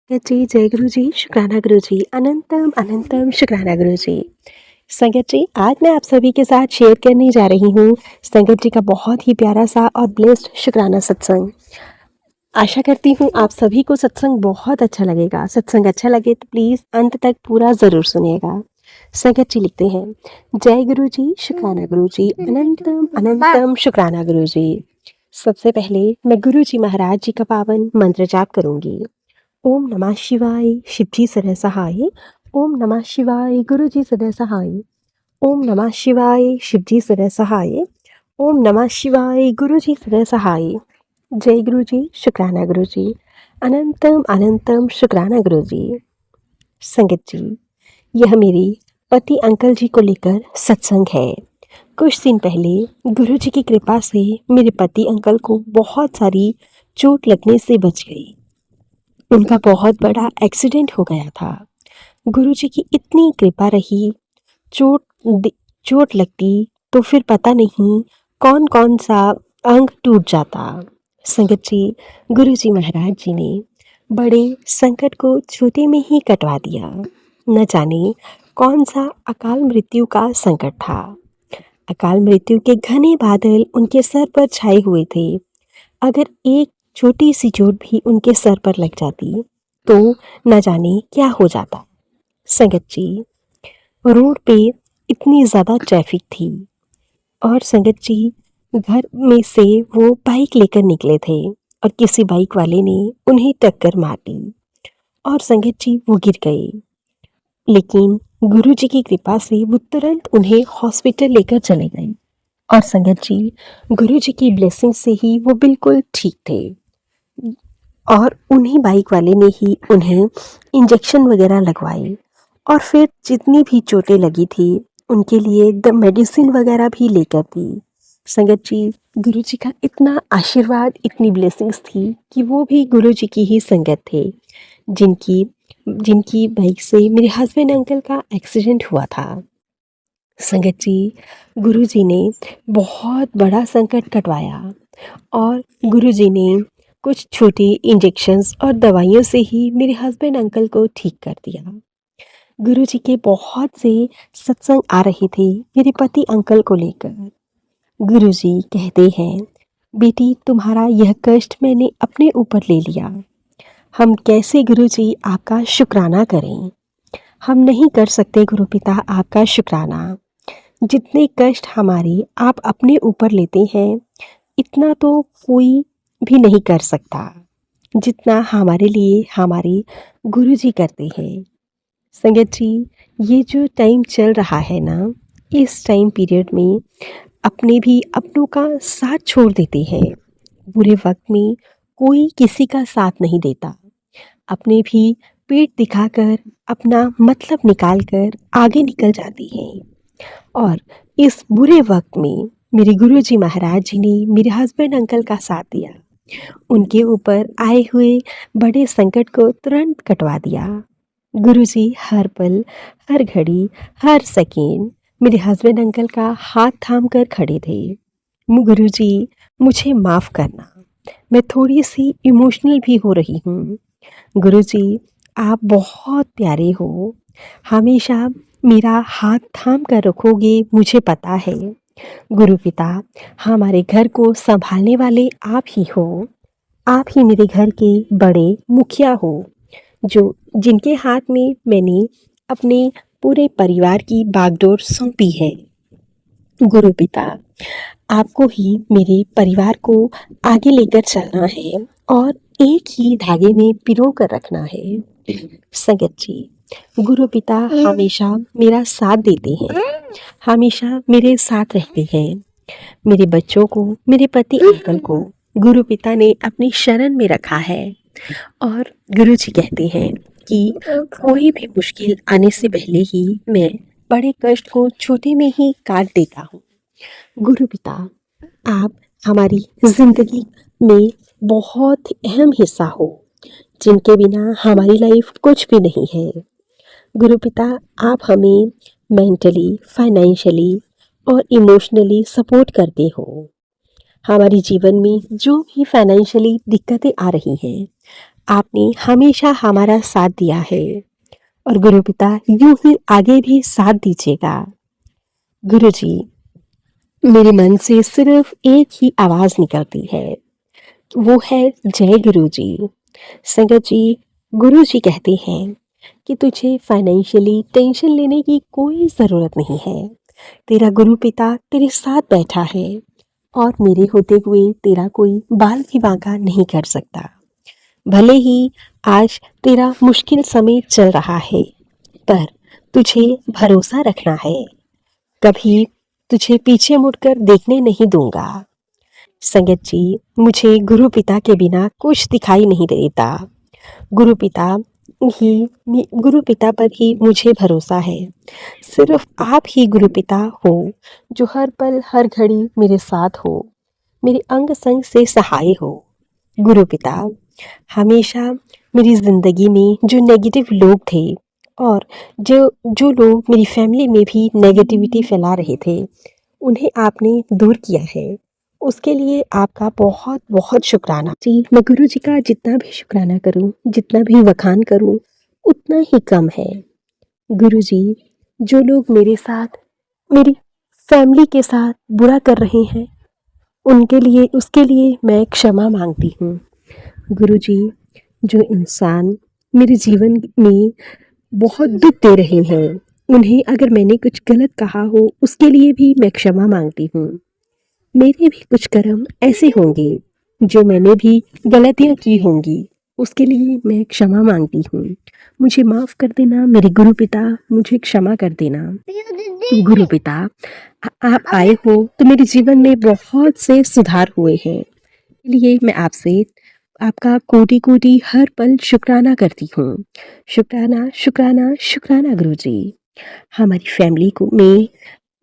संगत जी, जय गुरु जी, शुक्राना गुरु जी, अनंतम अनंतम शुक्राना गुरु जी। संगत जी, आज मैं आप सभी के साथ शेयर करने जा रही हूँ संगत जी का बहुत ही प्यारा सा और ब्लेस्ड शुक्राना सत्संग। आशा करती हूँ आप सभी को सत्संग बहुत अच्छा लगेगा। सत्संग अच्छा लगे तो प्लीज़ अंत तक पूरा ज़रूर सुनिएगा। संगत जी लिखते हैं, जय गुरु जी, शुक्राना गुरु जी, अनंतम अनंतम शुक्राना गुरु जी। सबसे पहले मैं गुरु जी महाराज जी का पावन मंत्र जाप करूंगी। ओम नमः शिवाय, शिवजी सदा सहाय। ओम नमः शिवाय, गुरुजी सदा सहाय। ओम नमः शिवाय, शिवजी सदा सहाय। ओम नमः शिवाय, गुरुजी सदा सहाय। जय गुरु जी, शुक्राना गुरु जी, अनंतम अनंतम शुक्राना गुरु जी। संगत जी, यह मेरे पति अंकल जी को लेकर सत्संग है। कुछ दिन पहले गुरु जी की कृपा से मेरे पति अंकल को बहुत सारी चोट लगने से बच गई। उनका बहुत बड़ा एक्सीडेंट हो गया था। गुरुजी की इतनी कृपा रही। चोट चोट लगती तो फिर पता नहीं कौन कौन सा अंग टूट जाता। संगत जी, गुरुजी महाराज जी ने बड़े संकट को छोटे में ही कटवा दिया। न जाने कौन सा अकाल मृत्यु का संकट था। अकाल मृत्यु के घने बादल उनके सर पर छाए हुए थे। अगर एक छोटी सी चोट भी उनके सर पर लग जाती तो न जाने क्या हो जाता। संगत जी, रोड पे इतनी ज़्यादा ट्रैफिक थी और संगत जी घर में से वो बाइक लेकर निकले थे और किसी बाइक वाले ने उन्हें टक्कर मार दी और संगत जी वो गिर गए। लेकिन गुरु जी की कृपा से वो तुरंत उन्हें हॉस्पिटल लेकर चले गए और संगत जी, गुरु जी की ब्लेसिंग से ही वो बिल्कुल ठीक थे और उन्हीं बाइक वाले ने ही उन्हें इंजेक्शन वगैरह लगवाए और फिर जितनी भी चोटें लगी थी उनके लिए द मेडिसिन वगैरह भी लेकर दी। संगत जी, गुरु जी का इतना आशीर्वाद, इतनी ब्लेसिंग्स थी कि वो भी गुरु जी की ही संगत थे जिनकी जिनकी बाइक से मेरे हस्बैंड अंकल का एक्सीडेंट हुआ था। संगत जी, गुरु जी ने बहुत बड़ा संकट कटवाया और गुरु जी ने कुछ छोटी इंजेक्शंस और दवाइयों से ही मेरे हस्बैंड अंकल को ठीक कर दिया। गुरु जी के बहुत से सत्संग आ रहे थे मेरे पति अंकल को लेकर। गुरु जी कहते हैं, बेटी तुम्हारा यह कष्ट मैंने अपने ऊपर ले लिया। हम कैसे गुरु जी आपका शुक्राना करें। हम नहीं कर सकते गुरु पिता आपका शुक्राना। जितने कष्ट हमारे आप अपने ऊपर लेते हैं इतना तो कोई भी नहीं कर सकता जितना हमारे लिए हमारे गुरु जी करते हैं। संगत जी, ये जो टाइम चल रहा है ना, इस टाइम पीरियड में अपने भी अपनों का साथ छोड़ देते हैं। बुरे वक्त में कोई किसी का साथ नहीं देता। अपने भी पेट दिखाकर अपना मतलब निकाल कर आगे निकल जाती हैं और इस बुरे वक्त में मेरे गुरुजी महाराज जी ने मेरे हस्बैंड अंकल का साथ दिया। उनके ऊपर आए हुए बड़े संकट को तुरंत कटवा दिया। गुरुजी हर पल, हर घड़ी, हर सेकेंड मेरे हस्बैंड अंकल का हाथ थाम कर खड़े थे। गुरुजी, मुझे माफ़ करना, मैं थोड़ी सी इमोशनल भी हो रही हूँ। गुरुजी, आप बहुत प्यारे हो। हमेशा मेरा हाथ थाम कर रखोगे मुझे पता है। गुरु पिता, हमारे घर को संभालने वाले आप ही हो। आप ही मेरे घर के बड़े मुखिया हो जो जिनके हाथ में मैंने अपने पूरे परिवार की बागडोर सौंपी है। गुरु पिता, आपको ही मेरे परिवार को आगे लेकर चलना है और एक ही धागे में पिरो कर रखना है। संगत जी, गुरु पिता हमेशा मेरा साथ देते हैं, हमेशा मेरे साथ रहते हैं। मेरे बच्चों को, मेरे पति अंकल को गुरु पिता ने अपनी शरण में रखा है और गुरु जी कहते हैं कि कोई भी मुश्किल आने से पहले ही मैं बड़े कष्ट को छोटे में ही काट देता हूँ। गुरु पिता, आप हमारी जिंदगी में बहुत अहम हिस्सा हो जिनके बिना हमारी लाइफ कुछ भी नहीं है। गुरु पिता, आप हमें मेंटली, फाइनेंशियली और इमोशनली सपोर्ट करते हो। हमारे जीवन में जो भी फाइनेंशियली दिक्कतें आ रही हैं आपने हमेशा हमारा साथ दिया है और गुरु पिता यूं ही आगे भी साथ दीजिएगा। गुरु जी, मेरे मन से सिर्फ एक ही आवाज़ निकलती है, वो है जय गुरु जी। संगत जी, गुरु जी कहते हैं कि तुझे फाइनेंशियली टेंशन लेने की कोई ज़रूरत नहीं है। तेरा गुरु पिता तेरे साथ बैठा है और मेरे होते हुए तेरा कोई बाल भी बांका नहीं कर सकता। भले ही आज तेरा मुश्किल समय चल रहा है, पर तुझे भरोसा रखना है। कभी तुझे पीछे मुड़कर देखने नहीं दूंगा। संगत जी, मुझे गुरु पिता के बिना कुछ दिखाई नहीं देता। गुरु पिता गुरु पिता पर ही मुझे भरोसा है। सिर्फ आप ही गुरु पिता हो जो हर पल हर घड़ी मेरे साथ हो, मेरे अंग संग से सहाय हो। गुरु पिता, हमेशा मेरी ज़िंदगी में जो नेगेटिव लोग थे और जो जो लोग मेरी फैमिली में भी नेगेटिविटी फैला रहे थे, उन्हें आपने दूर किया है। उसके लिए आपका बहुत बहुत शुक्राना जी। मैं गुरु जी का जितना भी शुक्राना करूं, जितना भी वखान करूं, उतना ही कम है। गुरु जी, जो लोग मेरे साथ, मेरी फैमिली के साथ बुरा कर रहे हैं, उनके लिए, उसके लिए मैं क्षमा मांगती हूँ। गुरु जी, जो इंसान मेरे जीवन में बहुत दुख दे रहे हैं, उन्हें अगर मैंने कुछ गलत कहा हो, उसके लिए भी मैं क्षमा मांगती हूँ। मेरे भी कुछ कर्म ऐसे होंगे जो मैंने भी गलतियाँ की होंगी, उसके लिए मैं क्षमा मांगती हूँ। मुझे माफ़ कर देना मेरे गुरु पिता, मुझे क्षमा कर देना। गुरु पिता, आप आए हो तो मेरे जीवन में बहुत से सुधार हुए हैं, इसलिए मैं आपसे आपका कोटि कोटि हर पल शुक्राना करती हूँ। शुक्राना शुक्राना शुक्राना गुरु जी। हमारी फैमिली को में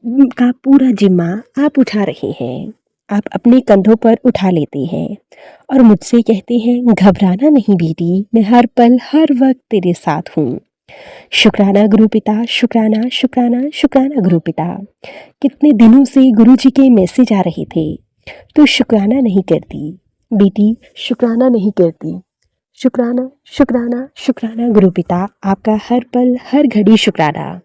का पूरा जिम्मा आप उठा रहे हैं, आप अपने कंधों पर उठा लेते हैं और मुझसे कहते हैं घबराना नहीं बेटी, मैं हर पल हर वक्त तेरे साथ हूँ। शुक्राना गुरु पिता, शुक्राना शुक्राना शुक्राना गुरु पिता। कितने दिनों से गुरु जी के मैसेज आ रहे थे, तो शुक्राना नहीं करती बेटी, शुक्राना नहीं करती। शुक्राना शुक्राना शुक्राना गुरु पिता, आपका हर पल हर घड़ी शुक्राना।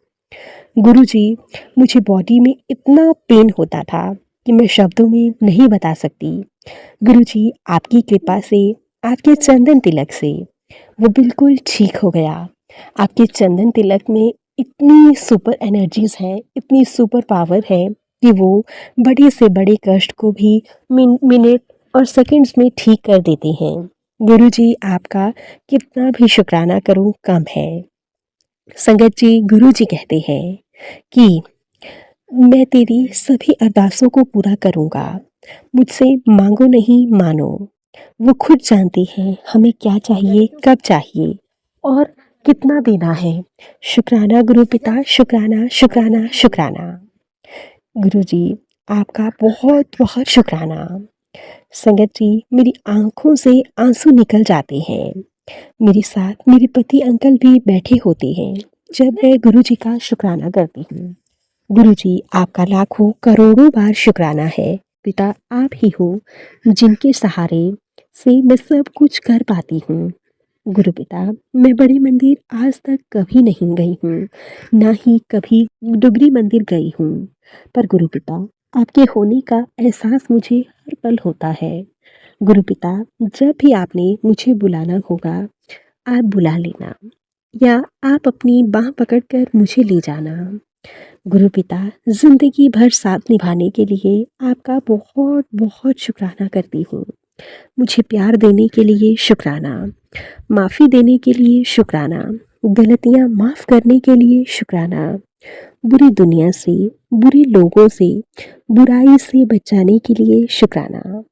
गुरु जी, मुझे बॉडी में इतना पेन होता था कि मैं शब्दों में नहीं बता सकती। गुरु जी, आपकी कृपा से, आपके चंदन तिलक से वो बिल्कुल ठीक हो गया। आपके चंदन तिलक में इतनी सुपर एनर्जीज हैं, इतनी सुपर पावर है कि वो बड़े से बड़े कष्ट को भी मिनट और सेकंड्स में ठीक कर देते हैं। गुरु जी, आपका कितना भी शुक्राना करूं कम है। संगत जी, गुरु जी कहते हैं कि मैं तेरी सभी अरदासों को पूरा करूंगा, मुझसे मांगो नहीं मानो। वो खुद जानते हैं हमें क्या चाहिए, कब चाहिए और कितना देना है। शुक्राना गुरु पिता, शुक्राना शुक्राना शुक्राना। गुरु जी, आपका बहुत बहुत शुक्राना। संगत जी, मेरी आंखों से आंसू निकल जाते हैं। मेरे साथ मेरे पति अंकल भी बैठे होते हैं जब मैं गुरु जी का शुक्राना करती हूँ। गुरु जी, आपका लाखों करोड़ों बार शुक्राना है। पिता, आप ही हो जिनके सहारे से मैं सब कुछ कर पाती हूँ। गुरु पिता, मैं बड़ी मंदिर आज तक कभी नहीं गई हूँ, ना ही कभी डुगरी मंदिर गई हूँ, पर गुरु पिता, आपके होने का एहसास मुझे हर पल होता है। गुरु पिता, जब भी आपने मुझे बुलाना होगा, आप बुला लेना या आप अपनी बाह पकड़कर मुझे ले जाना। गुरु पिता, जिंदगी भर साथ निभाने के लिए आपका बहुत बहुत शुक्राना करती हूँ। मुझे प्यार देने के लिए शुक्राना, माफ़ी देने के लिए शुक्राना, गलतियाँ माफ़ करने के लिए शुक्राना, बुरी दुनिया से, बुरे लोगों से, बुराई से बचाने के लिए शुक्राना।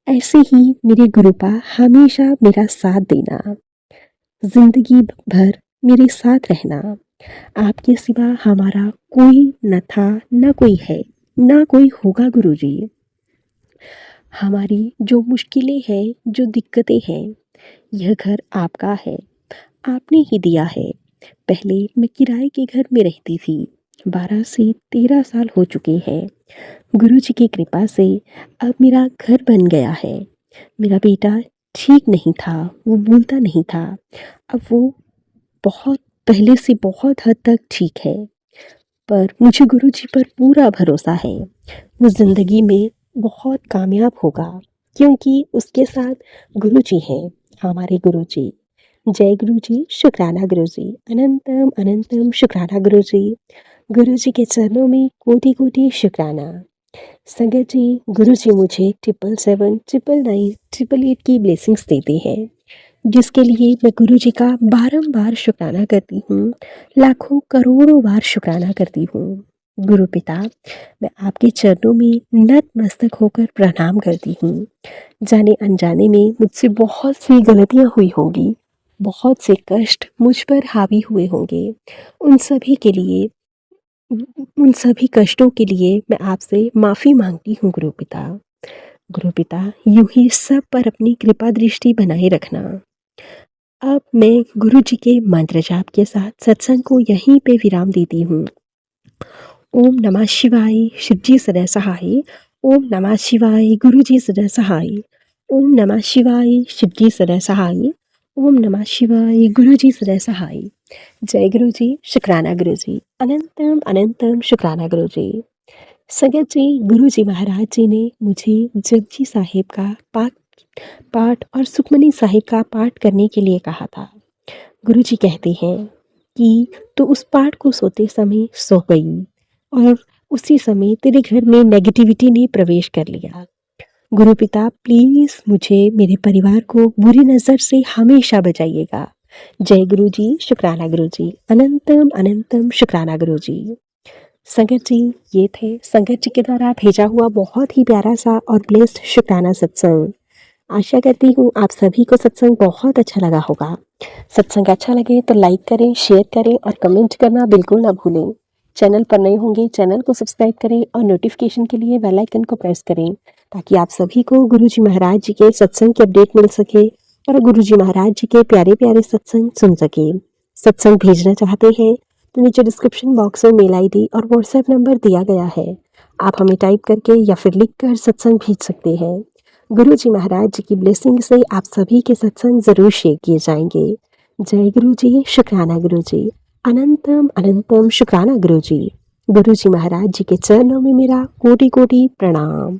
ऐसे ही मेरे गुरुपा हमेशा मेरा साथ देना, जिंदगी भर मेरे साथ रहना। आपके सिवा हमारा कोई न था, न कोई है, ना कोई होगा गुरु जी। हमारी जो मुश्किलें हैं, जो दिक्कतें हैं, यह घर आपका है, आपने ही दिया है। पहले मैं किराए के घर में रहती थी, 12 से 13 साल हो चुके हैं। गुरु जी की कृपा से अब मेरा घर बन गया है। मेरा बेटा ठीक नहीं था, वो बोलता नहीं था। अब वो बहुत पहले से बहुत हद तक ठीक है। पर मुझे गुरुजी पर पूरा भरोसा है। वो ज़िंदगी में बहुत कामयाब होगा, क्योंकि उसके साथ गुरुजी हैं, हमारे गुरुजी। जय गुरुजी, शुक्राना गुरुजी, अनंतम अनंतम शुक्राना गुरुजी। गुरुजी के चरणों में कोटि कोटि शुक्राना। संगत जी, गुरुजी मुझे 777, 999, 888 की ब्लेसिंग्स देते हैं, जिसके लिए मैं गुरुजी का बारंबार शुक्राना करती हूँ, लाखों करोड़ों बार शुक्राना करती हूँ। गुरु पिता, मैं आपके चरणों में नतमस्तक होकर प्रणाम करती हूँ। जाने अनजाने में मुझसे बहुत सी गलतियाँ हुई होंगी, बहुत से कष्ट मुझ पर हावी हुए होंगे। उन सभी के लिए उन सभी कष्टों के लिए मैं आपसे माफ़ी मांगती हूँ गुरु पिता। गुरु पिता, यूं ही सब पर अपनी कृपा दृष्टि बनाए रखना। अब मैं गुरु जी के मंत्र जाप के साथ सत्संग को यहीं पे विराम देती हूँ। ओम नमः शिवाय, शिव जी सदा सहाय। ओम नमः शिवाय, गुरु जी सदा सहाय। ओम नमः शिवाय, शिव जी सदा सहाय। ओम नमः शिवाय, गुरु जी सदा सहाय। जय गुरु जी, शुक्राना गुरु जी, अनंतम अनंतम शुक्राना गुरु जी। संगत जी, गुरु जी महाराज जी ने मुझे जपजी साहिब का पाठ और सुखमनी साहिब का पाठ करने के लिए कहा था। गुरु जी कहते हैं कि तो उस पाठ को सोते समय सो गई और उसी समय तेरे घर में नेगेटिविटी ने प्रवेश कर लिया। गुरु पिता, प्लीज़ मुझे मेरे परिवार को बुरी नज़र से हमेशा बचाइएगा। जय गुरु जी, शुक्राना गुरु जी, अनंतम अनंतम शुक्राना गुरु जी। संगत जी, ये थे संगत जी के द्वारा भेजा हुआ बहुत ही प्यारा सा और ब्लेस्ड शुक्राना सत्संग। आशा करती हूँ आप सभी को सत्संग बहुत अच्छा लगा होगा। सत्संग अच्छा लगे तो लाइक करें, शेयर करें और कमेंट करना बिल्कुल ना भूलें। चैनल पर नए होंगे चैनल को सब्सक्राइब करें और नोटिफिकेशन के लिए बेल आइकन को प्रेस करें, ताकि आप सभी को गुरुजी महाराज जी के सत्संग की अपडेट मिल सके और गुरुजी महाराज जी के प्यारे प्यारे सत्संग सुन सके। सत्संग भेजना चाहते हैं तो नीचे डिस्क्रिप्शन बॉक्स में मेल आईडी और व्हाट्सएप नंबर दिया गया है। आप हमें टाइप करके या फिर लिख कर सत्संग भेज सकते हैं। गुरु जी महाराज जी की ब्लेसिंग से आप सभी के सत्संग जरूर शेयर किए जाएंगे। जय गुरु जी, शुक्राना गुरु जी, अनंतम अनंतम शुक्राना गुरु जी। गुरु जी महाराज जी के चरणों में मेरा कोटि कोटि प्रणाम।